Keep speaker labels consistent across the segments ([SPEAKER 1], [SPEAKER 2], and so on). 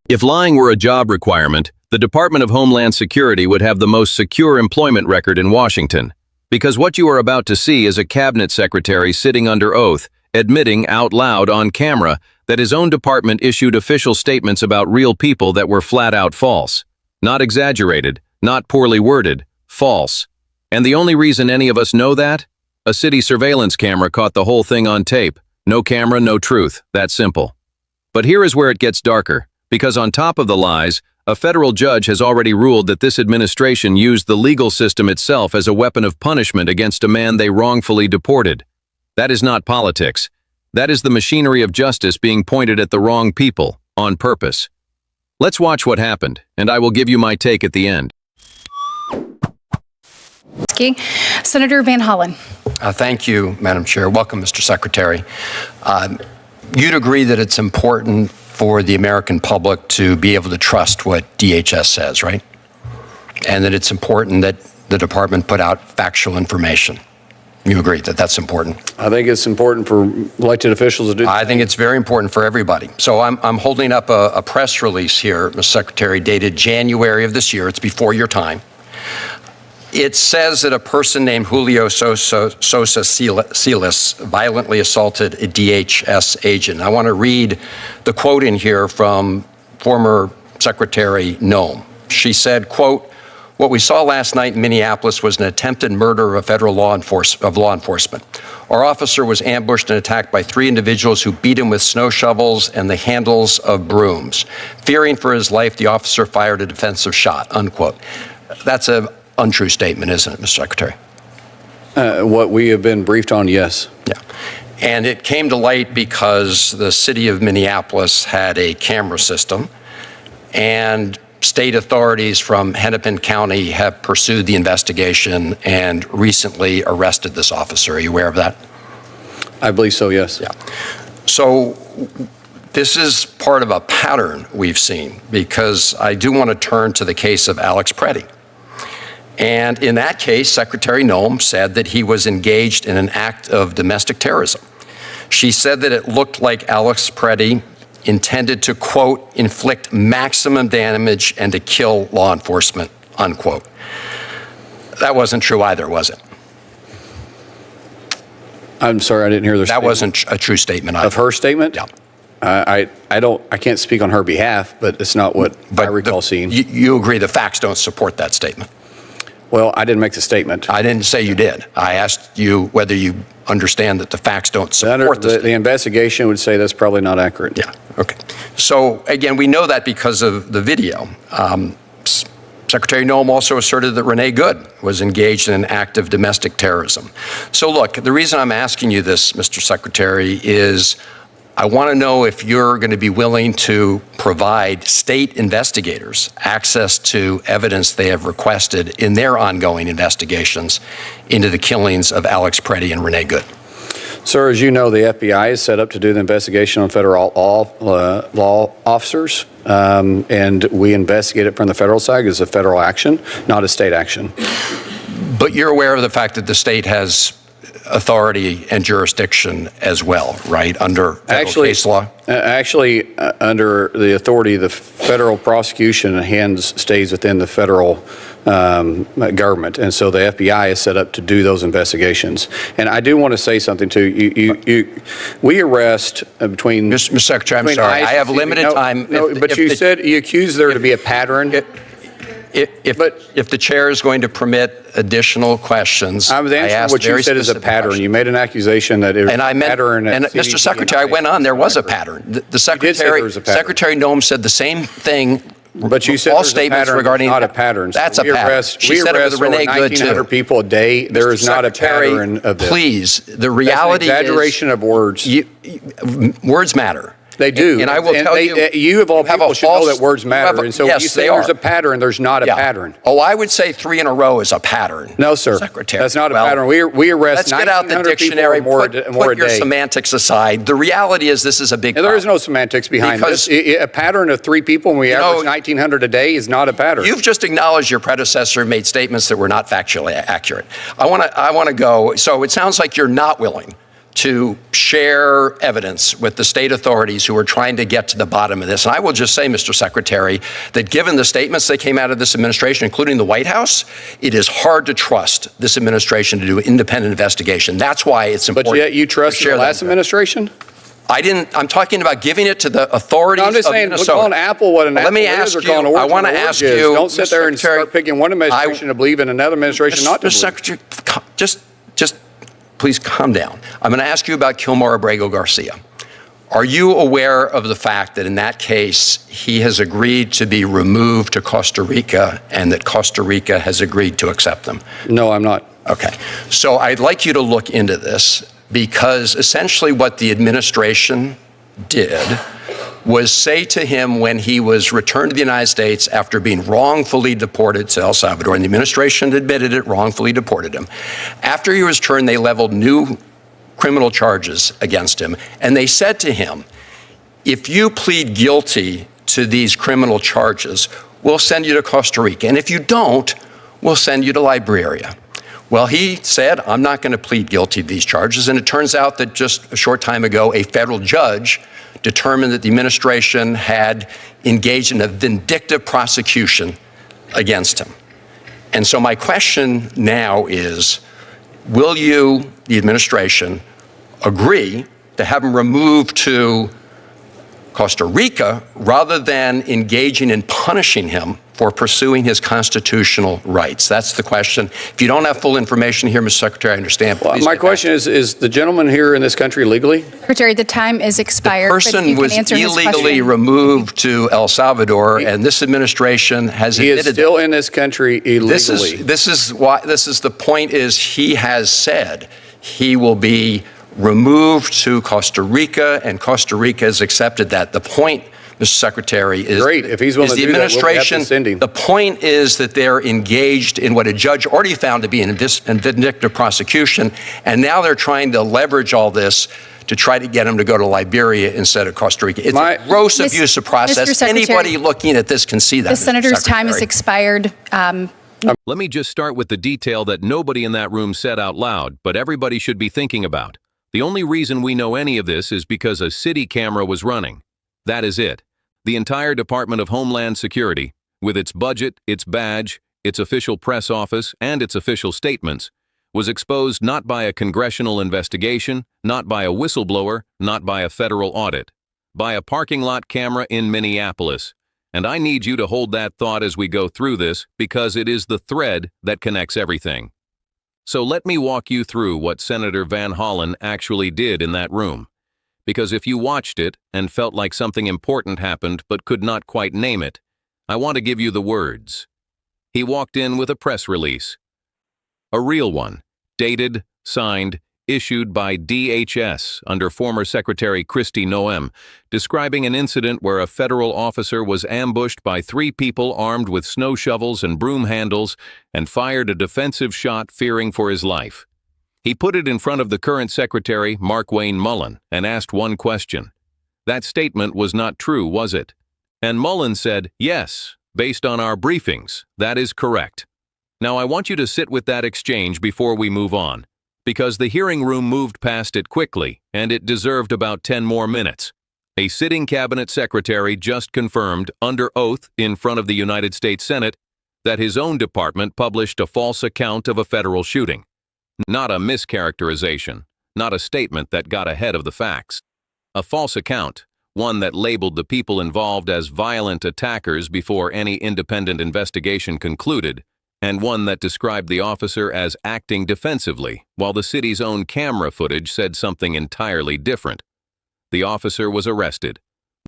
[SPEAKER 1] If lying were a job requirement, the Department of Homeland Security would have the most secure employment record in Washington. Because what you are about to see is a cabinet secretary sitting under oath, admitting out loud on camera that his own department issued official statements about real people that were flat out false. Not exaggerated, not poorly worded, false. And the only reason any of us know that? A city surveillance camera caught the whole thing on tape. No camera, no truth. That simple. But here is where it gets darker, because on top of the lies, a federal judge has already ruled that this administration used the legal system itself as a weapon of punishment against a man they wrongfully deported. That is not politics. That is the machinery of justice being pointed at the wrong people, on purpose. Let's watch what happened, and I will give you my take at the end.
[SPEAKER 2] Senator Van Hollen.
[SPEAKER 3] Thank you, Madam Chair. Welcome, Mr. Secretary. You'd agree that it's important for the American public to be able to trust what DHS says, right? And that it's important that the department put out factual information. You agree that that's important?
[SPEAKER 4] I think it's important for elected officials to do that.
[SPEAKER 3] I think it's very important for everybody. So I'm holding up a press release here, Mr. Secretary, dated January of this year. It's before your time. It says that a person named Julio Sosa Silas violently assaulted a DHS agent. I want to read the quote in here from former Secretary Noem. She said, quote, "What we saw last night in Minneapolis was an attempted murder of a federal law enforcement. Our officer was ambushed and attacked by 3 individuals who beat him with snow shovels and the handles of brooms. Fearing for his life, the officer fired a defensive shot," unquote. That's an untrue statement, isn't it, Mr. Secretary?
[SPEAKER 4] What we have been briefed on, yes.
[SPEAKER 3] Yeah. And it came to light because the city of Minneapolis had a camera system, and state authorities from Hennepin County have pursued the investigation and recently arrested this officer. Are you aware of that?
[SPEAKER 4] I believe so, yes.
[SPEAKER 3] Yeah. So this is part of a pattern we've seen, because I do want to turn to the case of Alex Preddy. And in that case, Secretary Noem said that he was engaged in an act of domestic terrorism. She said that it looked like Alex Preddy intended to, quote, inflict maximum damage and to kill law enforcement, unquote. That wasn't true either, was it?
[SPEAKER 4] I'm sorry, I didn't hear the statement.
[SPEAKER 3] That wasn't a true statement either.
[SPEAKER 4] Of her statement?
[SPEAKER 3] Yeah.
[SPEAKER 4] I can't speak on her behalf, but it's not what I recall seeing.
[SPEAKER 3] You agree the facts don't support that statement?
[SPEAKER 4] Well, I didn't make the statement.
[SPEAKER 3] I didn't say you did. I asked you whether you understand that the facts don't support this.
[SPEAKER 4] The investigation would say that's probably not accurate.
[SPEAKER 3] Yeah, okay. So again, we know that because of the video. Secretary Noem also asserted that Renee Good was engaged in an act of domestic terrorism. So look, the reason I'm asking you this, Mr. Secretary, is I want to know if you're going to be willing to provide state investigators access to evidence they have requested in their ongoing investigations into the killings of Alex Preddy and Renee Good.
[SPEAKER 4] Sir, as you know, the FBI is set up to do the investigation on federal law officers, and we investigate it from the federal side as a federal action, not a state action.
[SPEAKER 3] But you're aware of the fact that the state has authority and jurisdiction as well, right, under federal case law?
[SPEAKER 4] Actually, under the authority, the federal prosecution stays within the federal government, and so the FBI is set up to do those investigations. And I do want to say something too. We arrest between
[SPEAKER 3] Mr. Secretary, I'm sorry, I have limited time.
[SPEAKER 4] But you said you accused there to be a pattern.
[SPEAKER 3] If the chair is going to permit additional questions,
[SPEAKER 4] I was answering what you said is a pattern.
[SPEAKER 3] Question.
[SPEAKER 4] You made an accusation that it was a pattern.
[SPEAKER 3] And Mr. Secretary, I went on. There was a pattern. The Secretary Noem said the same thing.
[SPEAKER 4] But you said
[SPEAKER 3] all
[SPEAKER 4] there's
[SPEAKER 3] statements
[SPEAKER 4] a pattern,
[SPEAKER 3] regarding
[SPEAKER 4] not a pattern.
[SPEAKER 3] That's a pattern.
[SPEAKER 4] She said it was Renee Good too. 1,900 people a day. There is not a pattern of this.
[SPEAKER 3] Please, the reality
[SPEAKER 4] That's an exaggeration of words.
[SPEAKER 3] Words matter.
[SPEAKER 4] They do.
[SPEAKER 3] And I will tell you.
[SPEAKER 4] You of all people should know that words matter. And so
[SPEAKER 3] yes,
[SPEAKER 4] you say there's a pattern, there's not a pattern.
[SPEAKER 3] Oh, I would say 3 in a row is a pattern.
[SPEAKER 4] No, sir.
[SPEAKER 3] Secretary.
[SPEAKER 4] That's not a pattern. We arrest 1,900 people. Let's get out the dictionary.
[SPEAKER 3] Put your semantics aside. The reality is this is a big problem.
[SPEAKER 4] There is no semantics behind this. A pattern of 3 people and we average 1,900 a day is not a pattern.
[SPEAKER 3] You've just acknowledged your predecessor made statements that were not factually accurate. I want to go. So it sounds like you're not willing to share evidence with the state authorities who are trying to get to the bottom of this. And I will just say, Mr. Secretary, that given the statements that came out of this administration, including the White House, it is hard to trust this administration to do an independent investigation. That's why it's important.
[SPEAKER 4] But yet you trusted the last administration?
[SPEAKER 3] I'm talking about giving it to the authorities
[SPEAKER 4] No, I'm just saying,
[SPEAKER 3] Minnesota.
[SPEAKER 4] we're calling Apple what an apple is, or calling orange what an orange is. Don't sit there and start picking one administration to believe and another administration not to believe.
[SPEAKER 3] Secretary, just please calm down. I'm going to ask you about Kilmore Abrego Garcia. Are you aware of the fact that in that case, he has agreed to be removed to Costa Rica and that Costa Rica has agreed to accept him?
[SPEAKER 4] No, I'm not.
[SPEAKER 3] Okay. So I'd like you to look into this, because essentially what the administration did was say to him when he was returned to the United States after being wrongfully deported to El Salvador, and the administration admitted it, wrongfully deported him. After he was returned, they leveled new criminal charges against him, and they said to him, if you plead guilty to these criminal charges, we'll send you to Costa Rica, and if you don't, we'll send you to Liberia. Well, he said, I'm not going to plead guilty to these charges. And it turns out that just a short time ago, a federal judge determined that the administration had engaged in a vindictive prosecution against him. And so my question now is, will you, the administration, agree to have him removed to Costa Rica rather than engaging in punishing him for pursuing his constitutional rights? That's the question. If you don't have full information here, Mr. Secretary, I understand.
[SPEAKER 4] Well, my question is the gentleman here in this country legally?
[SPEAKER 2] Secretary, the time is expired.
[SPEAKER 3] The person was illegally removed to El Salvador, and this administration has admitted
[SPEAKER 4] he is still in this country illegally.
[SPEAKER 3] This is the point is he has said he will be removed to Costa Rica, and Costa Rica has accepted that. The point, Mr. Secretary, is
[SPEAKER 4] great. If he's willing to do that, we'll have to send him.
[SPEAKER 3] The point is that they're engaged in what a judge already found to be an vindictive prosecution, and now they're trying to leverage all this to try to get him to go to Liberia instead of Costa Rica. It's a gross abuse of process. Anybody looking at this can see that.
[SPEAKER 2] The senator's time is expired.
[SPEAKER 1] Let me just start with the detail that nobody in that room said out loud, but everybody should be thinking about. The only reason we know any of this is because a city camera was running. That is it. The entire Department of Homeland Security, with its budget, its badge, its official press office, and its official statements, was exposed not by a congressional investigation, not by a whistleblower, not by a federal audit, by a parking lot camera in Minneapolis. And I need you to hold that thought as we go through this, because it is the thread that connects everything. So let me walk you through what Senator Van Hollen actually did in that room. Because if you watched it and felt like something important happened but could not quite name it, I want to give you the words. He walked in with a press release. A real one, dated, signed, issued by DHS under former Secretary Kristi Noem, describing an incident where a federal officer was ambushed by 3 people armed with snow shovels and broom handles and fired a defensive shot fearing for his life. He put it in front of the current Secretary Markwayne Mullin and asked one question. That statement was not true, was it? And Mullin said, yes, based on our briefings, that is correct. Now I want you to sit with that exchange before we move on, because the hearing room moved past it quickly, and it deserved about 10 more minutes. A sitting cabinet secretary just confirmed, under oath in front of the United States Senate, that his own department published a false account of a federal shooting. Not a mischaracterization, not a statement that got ahead of the facts. A false account, one that labeled the people involved as violent attackers before any independent investigation concluded, and one that described the officer as acting defensively, while the city's own camera footage said something entirely different. The officer was arrested,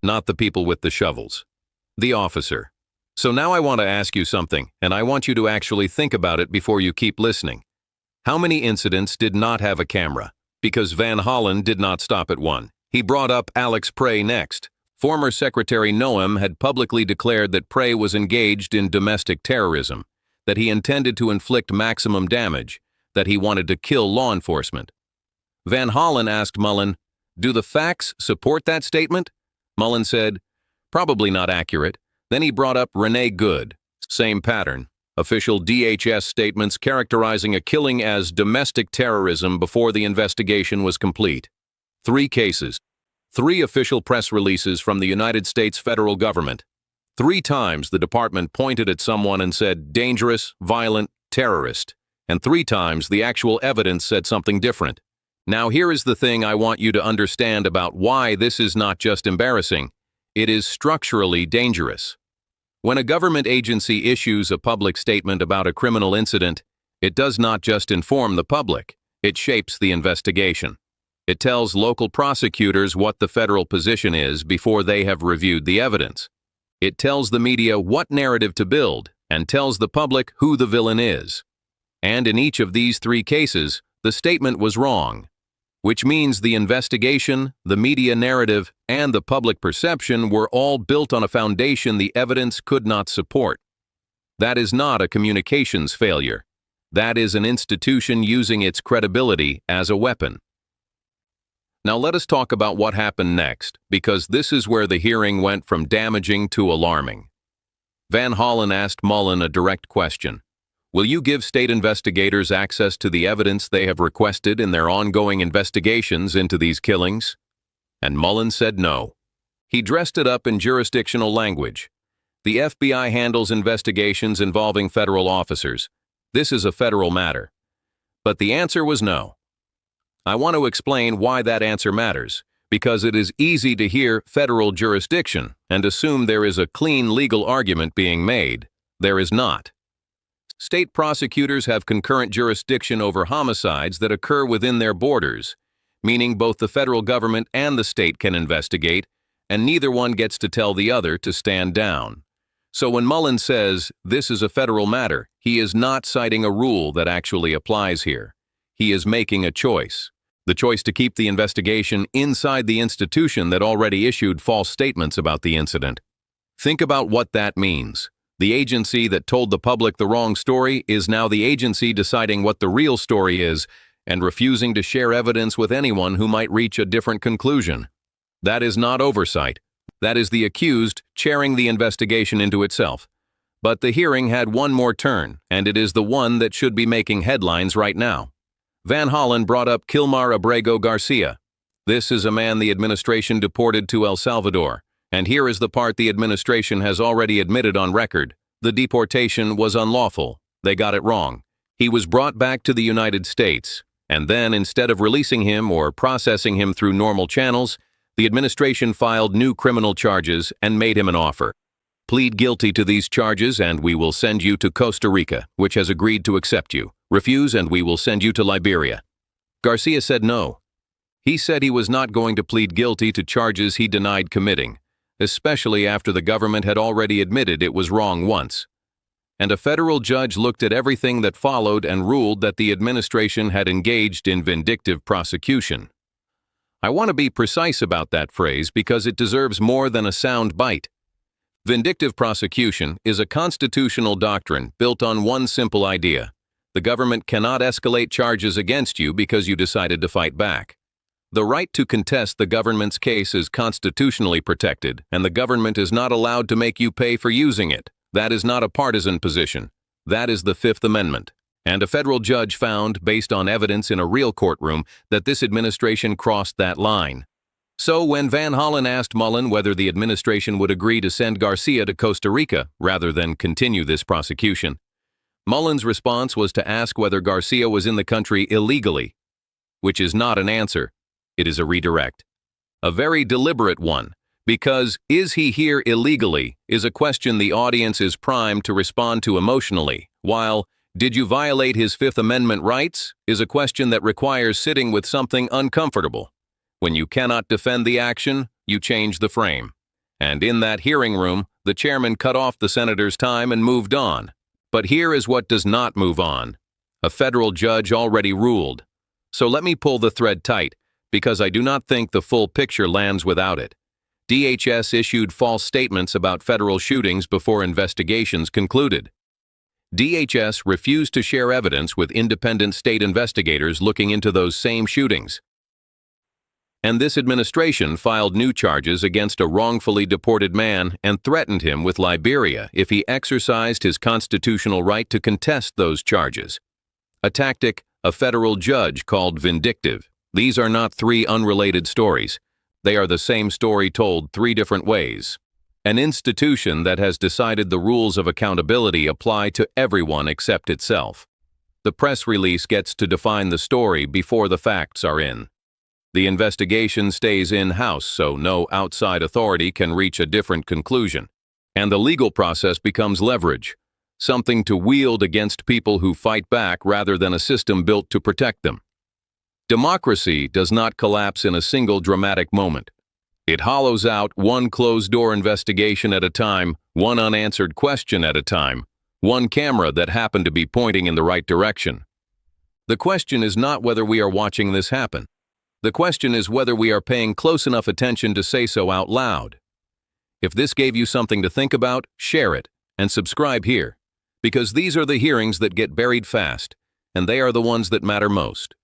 [SPEAKER 1] not the people with the shovels. The officer. So now I want to ask you something, and I want you to actually think about it before you keep listening. How many incidents did not have a camera? Because Van Hollen did not stop at one. He brought up Alex Prey next. Former Secretary Noem had publicly declared that Prey was engaged in domestic terrorism, that he intended to inflict maximum damage, that he wanted to kill law enforcement. Van Hollen asked Mullin, "Do the facts support that statement?" Mullin said, "Probably not accurate." Then he brought up Renee Good. Same pattern. Official DHS statements characterizing a killing as domestic terrorism before the investigation was complete. 3 cases. 3 official press releases from the United States federal government. 3 times the department pointed at someone and said, dangerous, violent, terrorist. And 3 times the actual evidence said something different. Now here is the thing I want you to understand about why this is not just embarrassing. It is structurally dangerous. When a government agency issues a public statement about a criminal incident, it does not just inform the public, it shapes the investigation. It tells local prosecutors what the federal position is before they have reviewed the evidence. It tells the media what narrative to build and tells the public who the villain is. And in each of these 3 cases, the statement was wrong, which means the investigation, the media narrative, and the public perception were all built on a foundation the evidence could not support. That is not a communications failure. That is an institution using its credibility as a weapon. Now let us talk about what happened next, because this is where the hearing went from damaging to alarming. Van Hollen asked Mullin a direct question. Will you give state investigators access to the evidence they have requested in their ongoing investigations into these killings? And Mullin said no. He dressed it up in jurisdictional language. The FBI handles investigations involving federal officers. This is a federal matter. But the answer was no. I want to explain why that answer matters, because it is easy to hear federal jurisdiction and assume there is a clean legal argument being made. There is not. State prosecutors have concurrent jurisdiction over homicides that occur within their borders, meaning both the federal government and the state can investigate, and neither one gets to tell the other to stand down. So when Mullin says this is a federal matter, he is not citing a rule that actually applies here. He is making a choice. The choice to keep the investigation inside the institution that already issued false statements about the incident. Think about what that means. The agency that told the public the wrong story is now the agency deciding what the real story is and refusing to share evidence with anyone who might reach a different conclusion. That is not oversight. That is the accused chairing the investigation into itself. But the hearing had one more turn, and it is the one that should be making headlines right now. Van Hollen brought up Kilmar Abrego Garcia. This is a man the administration deported to El Salvador. And here is the part the administration has already admitted on record. The deportation was unlawful. They got it wrong. He was brought back to the United States, and then instead of releasing him or processing him through normal channels, the administration filed new criminal charges and made him an offer. Plead guilty to these charges and we will send you to Costa Rica, which has agreed to accept you. Refuse and we will send you to Liberia. Garcia said no. He said he was not going to plead guilty to charges he denied committing, especially after the government had already admitted it was wrong once. And a federal judge looked at everything that followed and ruled that the administration had engaged in vindictive prosecution. I want to be precise about that phrase because it deserves more than a sound bite. Vindictive prosecution is a constitutional doctrine built on one simple idea. The government cannot escalate charges against you because you decided to fight back. The right to contest the government's case is constitutionally protected, and the government is not allowed to make you pay for using it. That is not a partisan position. That is the Fifth Amendment. And a federal judge found, based on evidence in a real courtroom, that this administration crossed that line. So when Van Hollen asked Mullin whether the administration would agree to send Garcia to Costa Rica rather than continue this prosecution, Mullin's response was to ask whether Garcia was in the country illegally, which is not an answer. It is a redirect. A very deliberate one, because is he here illegally is a question the audience is primed to respond to emotionally, while did you violate his Fifth Amendment rights is a question that requires sitting with something uncomfortable. When you cannot defend the action, you change the frame. And in that hearing room, the chairman cut off the senator's time and moved on. But here is what does not move on. A federal judge already ruled. So let me pull the thread tight, because I do not think the full picture lands without it. DHS issued false statements about federal shootings before investigations concluded. DHS refused to share evidence with independent state investigators looking into those same shootings. And this administration filed new charges against a wrongfully deported man and threatened him with Liberia if he exercised his constitutional right to contest those charges. A tactic a federal judge called Vindictive. These are not three unrelated stories. They are the same story told three different ways. An institution that has decided the rules of accountability apply to everyone except itself. The press release gets to define the story before the facts are in. The investigation stays in-house, so no outside authority can reach a different conclusion. And the legal process becomes leverage, something to wield against people who fight back rather than a system built to protect them. Democracy does not collapse in a single dramatic moment. It hollows out one closed-door investigation at a time, one unanswered question at a time, one camera that happened to be pointing in the right direction. The question is not whether we are watching this happen. The question is whether we are paying close enough attention to say so out loud. If this gave you something to think about, share it and subscribe here, because these are the hearings that get buried fast, and they are the ones that matter most.